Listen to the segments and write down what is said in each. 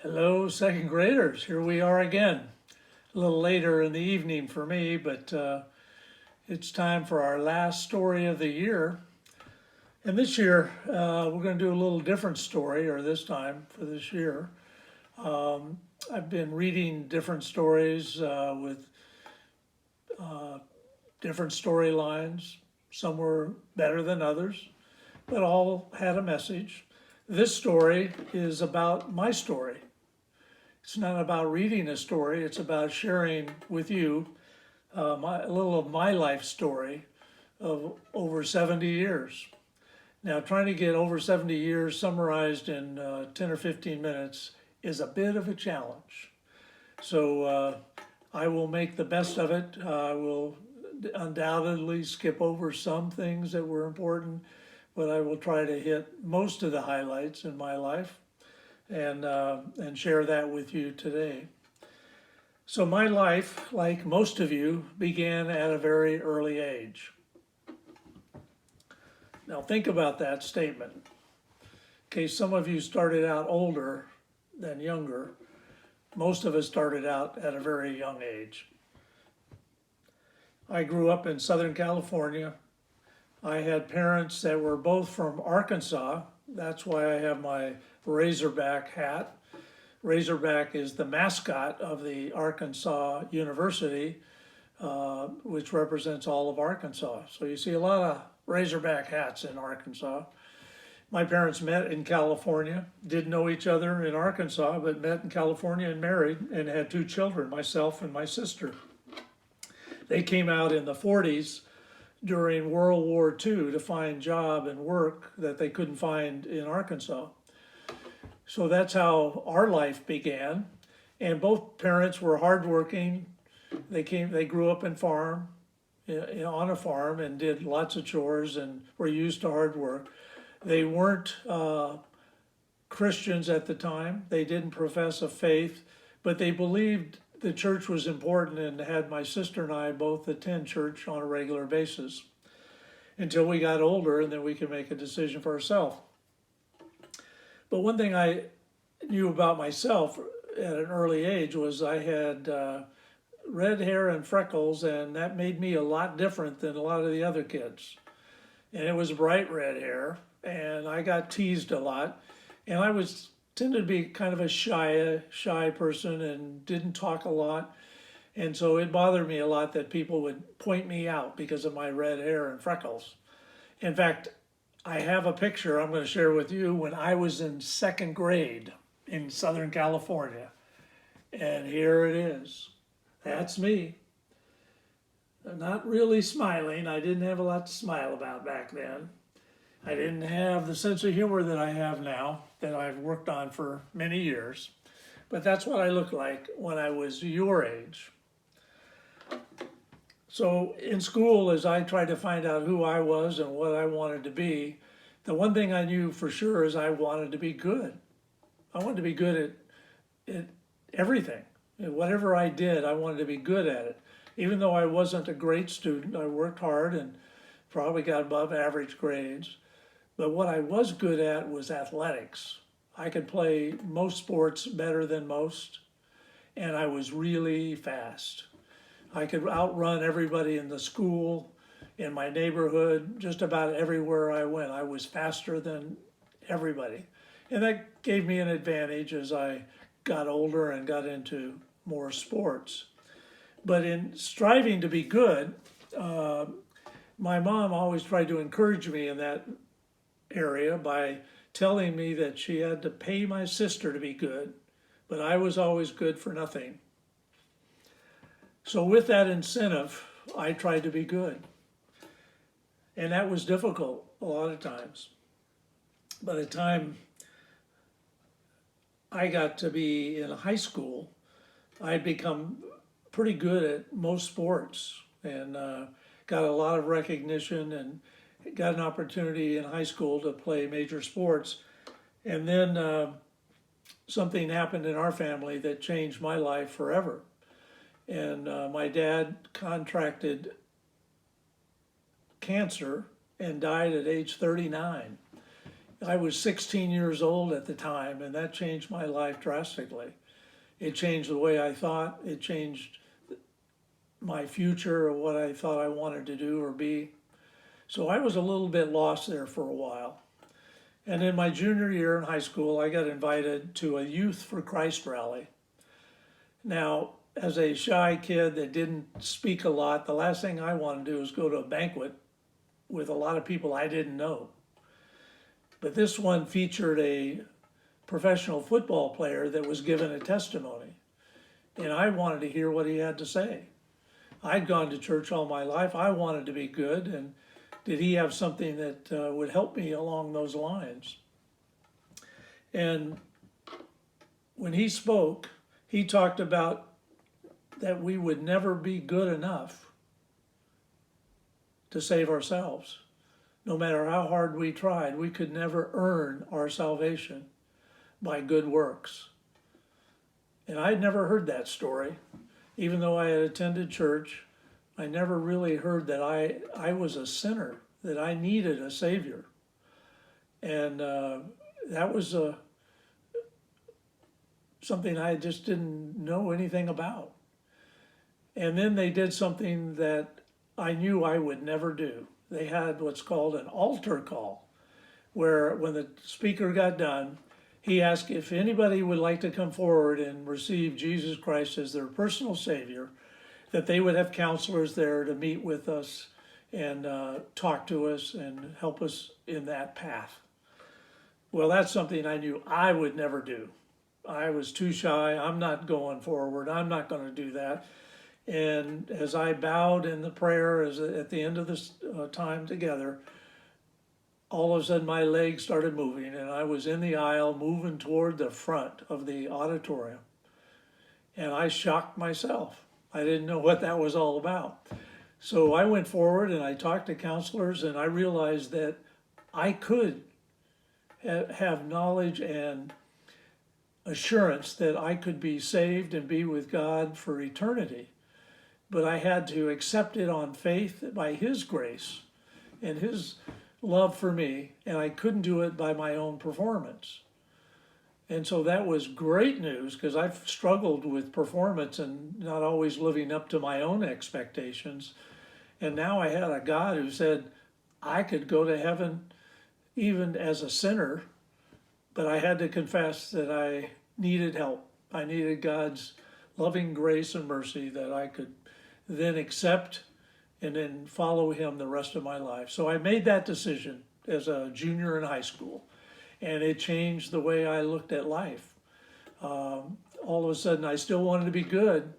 Hello, second graders. Here we are again. A little later in the evening for me, but it's time for our last story of the year. And this year, we're going to do a little different story, or this time for this year. I've been reading different stories with different storylines. Some were better than others, but all had a message. This story is about my story. It's not about reading a story, it's about sharing with you a little of my life story of over 70 years. Now, trying to get over 70 years summarized in 10 or 15 minutes is a bit of a challenge. So I will make the best of it. I will undoubtedly skip over some things that were important, but I will try to hit most of the highlights in my life and share that with you today. So my life, like most of you, began at a very early age. Now think about that statement. In case some of you started out older than younger, most of us started out at a very young age. I grew up in Southern California. I had parents that were both from Arkansas. That's why I have my Razorback hat. Razorback is the mascot of the Arkansas University, which represents all of Arkansas. So you see a lot of Razorback hats in Arkansas. My parents met in California, didn't know each other in Arkansas, but met in California and married and had two children, myself and my sister. They came out in the 40s during World War II to find job and work that they couldn't find in Arkansas. So that's how our life began. And both parents were hardworking. They grew up on a farm and did lots of chores and were used to hard work. They weren't Christians at the time. They didn't profess a faith, but they believed the church was important and had my sister and I both attend church on a regular basis until we got older, and then we could make a decision for ourselves. But one thing I knew about myself at an early age was I had red hair and freckles, and that made me a lot different than a lot of the other kids. And it was bright red hair, and I got teased a lot, and I tended to be kind of a shy person and didn't talk a lot. And so it bothered me a lot that people would point me out because of my red hair and freckles. In fact, I have a picture I'm going to share with you when I was in second grade in Southern California. And here it is. That's me. I'm not really smiling. I didn't have a lot to smile about back then. I didn't have the sense of humor that I have now, that I've worked on for many years. But that's what I looked like when I was your age. So in school, as I tried to find out who I was and what I wanted to be, the one thing I knew for sure is I wanted to be good. I wanted to be good at everything. Whatever I did, I wanted to be good at it. Even though I wasn't a great student, I worked hard and probably got above average grades. But what I was good at was athletics. I could play most sports better than most, and I was really fast. I could outrun everybody in the school, in my neighborhood, just about everywhere I went. I was faster than everybody. And that gave me an advantage as I got older and got into more sports. But in striving to be good, my mom always tried to encourage me in that area by telling me that she had to pay my sister to be good, but I was always good for nothing. So with that incentive, I tried to be good. And that was difficult a lot of times. By the time I got to be in high school, I'd become pretty good at most sports and got a lot of recognition and got an opportunity in high school to play major sports. And then something happened in our family that changed my life forever. And my dad contracted cancer and died at age 39. I was 16 years old at the time, and that changed my life drastically. It changed the way I thought. It changed my future, or what I thought I wanted to do or be. So I was a little bit lost there for a while. And in my junior year in high school, I got invited to a Youth for Christ rally. Now, as a shy kid that didn't speak a lot, the last thing I wanted to do was go to a banquet with a lot of people I didn't know. But this one featured a professional football player that was given a testimony. And I wanted to hear what he had to say. I'd gone to church all my life. I wanted to be good. And did he have something that would help me along those lines? And when he spoke, he talked about that we would never be good enough to save ourselves. No matter how hard we tried, we could never earn our salvation by good works. And I'd never heard that story. Even though I had attended church, I never really heard that I was a sinner, that I needed a Savior. And that was something I just didn't know anything about. And then they did something that I knew I would never do. They had what's called an altar call, where when the speaker got done, he asked if anybody would like to come forward and receive Jesus Christ as their personal Savior, that they would have counselors there to meet with us and talk to us and help us in that path. Well, that's something I knew I would never do. I was too shy. I'm not going forward. I'm not going to do that. And as I bowed in the prayer at the end of this time together, all of a sudden my legs started moving, and I was in the aisle moving toward the front of the auditorium. And I shocked myself. I didn't know what that was all about. So I went forward and I talked to counselors, and I realized that I could have knowledge and assurance that I could be saved and be with God for eternity. But I had to accept it on faith by His grace and His love for me, and I couldn't do it by my own performance. And so that was great news, because I've struggled with performance and not always living up to my own expectations. And now I had a God who said I could go to heaven even as a sinner, but I had to confess that I needed help. I needed God's loving grace and mercy that I could then accept and then follow Him the rest of my life. So I made that decision as a junior in high school, and it changed the way I looked at life. All of a sudden, I still wanted to be good,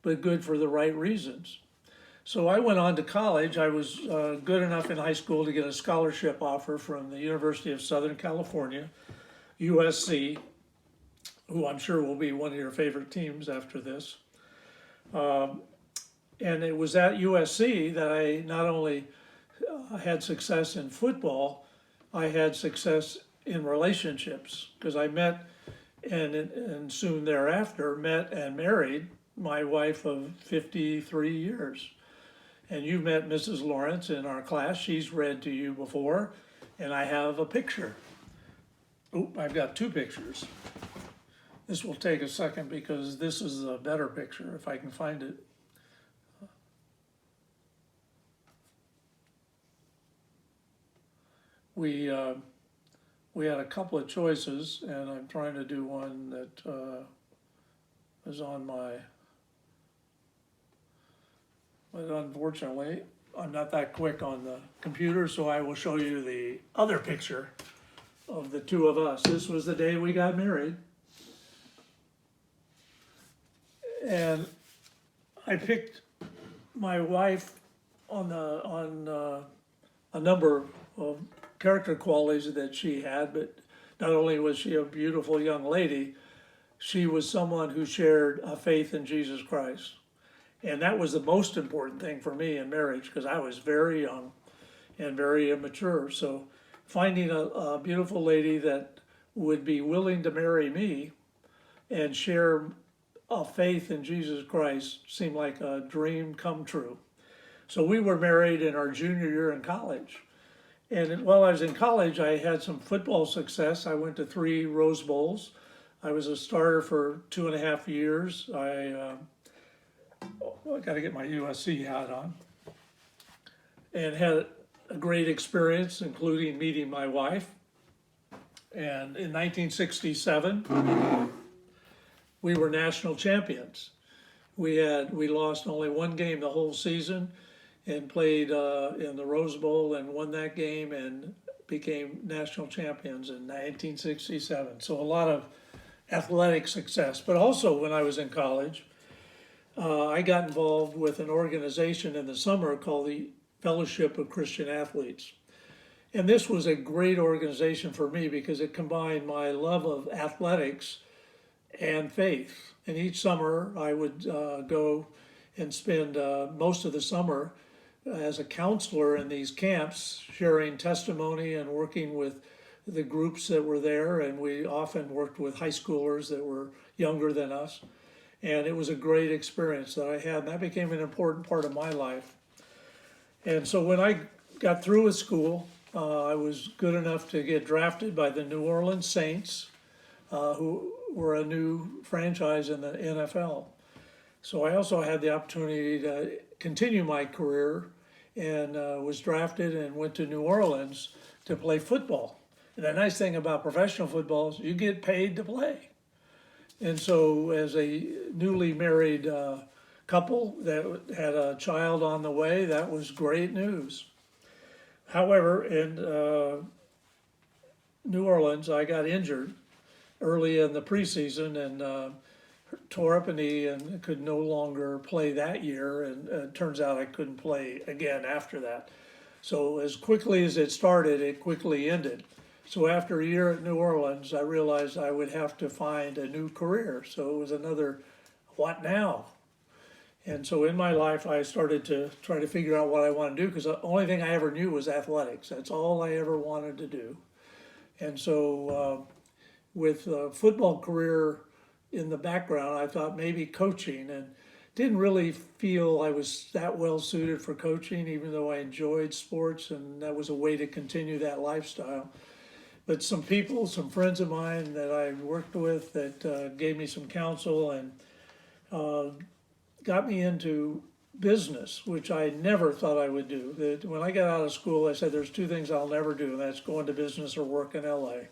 but good for the right reasons. So I went on to college. I was good enough in high school to get a scholarship offer from the University of Southern California, USC, who I'm sure will be one of your favorite teams after this. And it was at USC that I not only had success in football, I had success in relationships, because I met and soon thereafter met and married my wife of 53 years. And you met Mrs. Lawrence in our class. She's read to you before, and I have a picture. Oop, I've got two pictures. This will take a second because this is a better picture if I can find it. We had a couple of choices, and I'm trying to do one that is on my, but unfortunately, I'm not that quick on the computer, so I will show you the other picture of the two of us. This was the day we got married. And I picked my wife on a number of character qualities that she had, but not only was she a beautiful young lady, she was someone who shared a faith in Jesus Christ. And that was the most important thing for me in marriage, because I was very young and very immature. So finding a beautiful lady that would be willing to marry me and share a faith in Jesus Christ seemed like a dream come true. So we were married in our junior year in college. while I was in college, I had some football success. I went to 3 Rose Bowls. I was a starter for 2.5 years. I got to get my USC hat on, and had a great experience, including meeting my wife. And in 1967, we were national champions. We lost only one game the whole season, and played in the Rose Bowl and won that game and became national champions in 1967. So a lot of athletic success. But also when I was in college, I got involved with an organization in the summer called the Fellowship of Christian Athletes. And this was a great organization for me because it combined my love of athletics and faith. And each summer I would go and spend most of the summer as a counselor in these camps, sharing testimony and working with the groups that were there. And we often worked with high schoolers that were younger than us. And it was a great experience that I had. And that became an important part of my life. And so when I got through with school, I was good enough to get drafted by the New Orleans Saints, who were a new franchise in the NFL. So I also had the opportunity to continue my career and was drafted and went to New Orleans to play football. And the nice thing about professional football is you get paid to play. And so as a newly married couple that had a child on the way, that was great news. However, in New Orleans, I got injured early in the preseason and tore up a knee and could no longer play that year. And it turns out I couldn't play again after that. So as quickly as it started, it quickly ended. So after a year at New Orleans, I realized I would have to find a new career. So it was another, what now? And so in my life, I started to try to figure out what I want to do because the only thing I ever knew was athletics. That's all I ever wanted to do. And so with a football career in the background, I thought maybe coaching, and didn't really feel I was that well suited for coaching, even though I enjoyed sports and that was a way to continue that lifestyle. But some people, some friends of mine that I worked with that gave me some counsel and got me into business, which I never thought I would do. That when I got out of school, I said there's 2 things I'll never do, and that's go into business or work in LA.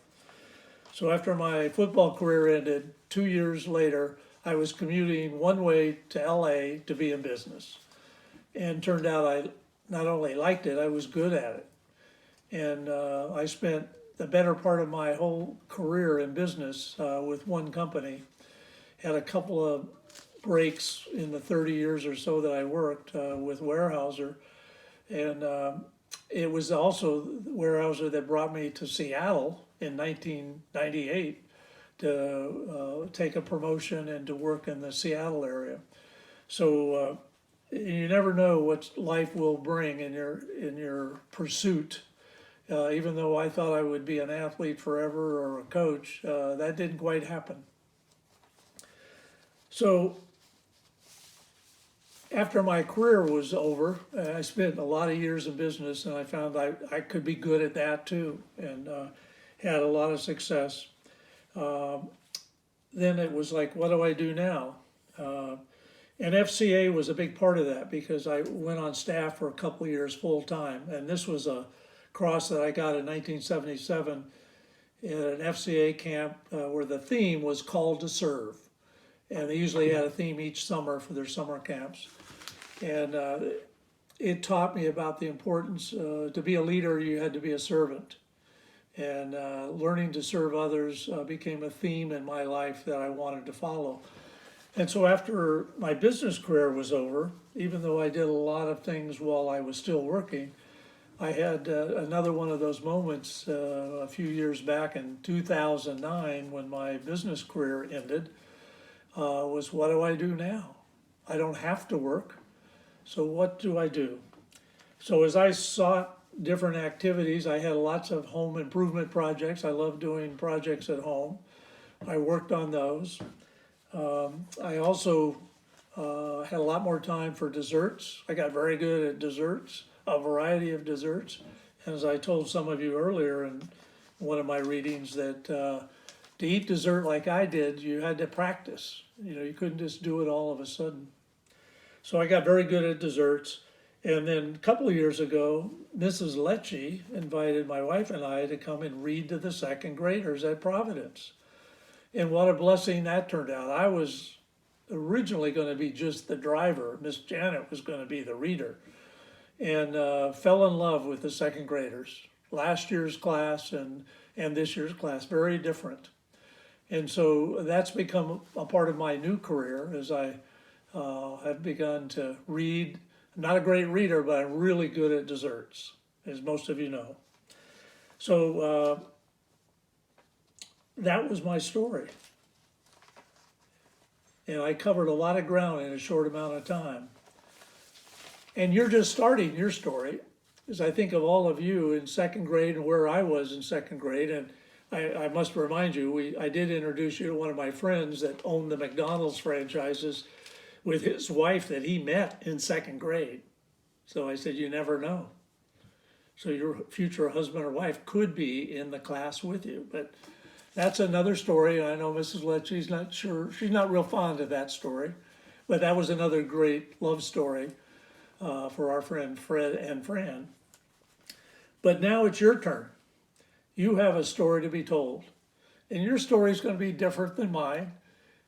So after my football career ended, 2 years later, I was commuting one way to LA to be in business. And turned out I not only liked it, I was good at it. And I spent the better part of my whole career in business with one company. Had a couple of breaks in the 30 years or so that I worked with Weyerhaeuser. And it was also Weyerhaeuser that brought me to Seattle in 1998 to take a promotion and to work in the Seattle area. So you never know what life will bring in your pursuit. Even though I thought I would be an athlete forever or a coach, that didn't quite happen. So after my career was over, I spent a lot of years in business, and I found I could be good at that too, and had a lot of success. Then it was like, what do I do now? And FCA was a big part of that because I went on staff for a couple of years full time, and this was a cross that I got in 1977 at an FCA camp where the theme was Called to Serve. And they usually had a theme each summer for their summer camps. And it taught me about the importance, to be a leader, you had to be a servant. And learning to serve others became a theme in my life that I wanted to follow. And so after my business career was over, even though I did a lot of things while I was still working, I had another one of those moments a few years back in 2009 when my business career ended, was what do I do now? I don't have to work, so what do I do? So as I sought different activities, I had lots of home improvement projects. I love doing projects at home. I worked on those. I also had a lot more time for desserts. I got very good at desserts, a variety of desserts, As I told some of you earlier in one of my readings, that to eat dessert like I did, you had to practice. You know, you couldn't just do it all of a sudden. So I got very good at desserts. And then a couple of years ago, Mrs. Lecce invited my wife and I to come and read to the second graders at Providence. And what a blessing that turned out. I was originally going to be just the driver. Miss Janet was going to be the reader. And fell in love with the second graders. Last year's class and this year's class, very different. And so that's become a part of my new career as I have begun to read. I'm not a great reader, but I'm really good at desserts, as most of you know. So that was my story. And I covered a lot of ground in a short amount of time. And you're just starting your story, as I think of all of you in second grade and where I was in second grade. And I must remind you, I did introduce you to one of my friends that owned the McDonald's franchises with his wife that he met in second grade. So I said, you never know. So your future husband or wife could be in the class with you. But that's another story. I know Mrs. Lecce's not sure. She's not real fond of that story. But that was another great love story for our friend Fred and Fran. But now it's your turn. You have a story to be told. And your story is going to be different than mine.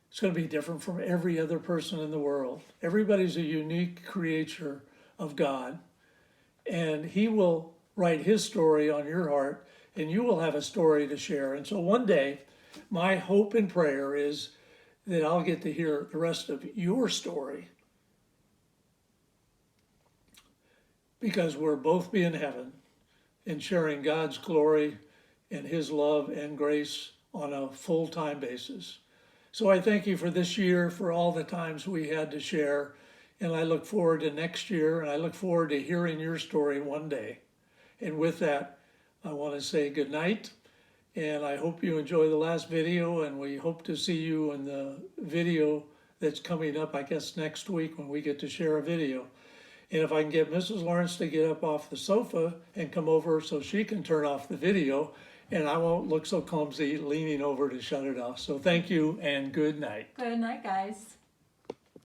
It's going to be different from every other person in the world. Everybody's a unique creature of God. And he will write his story on your heart, and you will have a story to share. And so one day, my hope and prayer is that I'll get to hear the rest of your story, because we'll both be in heaven and sharing God's glory and his love and grace on a full-time basis. So I thank you for this year, for all the times we had to share, and I look forward to next year, and I look forward to hearing your story one day. And with that, I want to say good night, and I hope you enjoy the last video, and we hope to see you in the video that's coming up, I guess, next week when we get to share a video. And if I can get Mrs. Lawrence to get up off the sofa and come over so she can turn off the video, and I won't look so clumsy leaning over to shut it off. So thank you and good night. Good night, guys.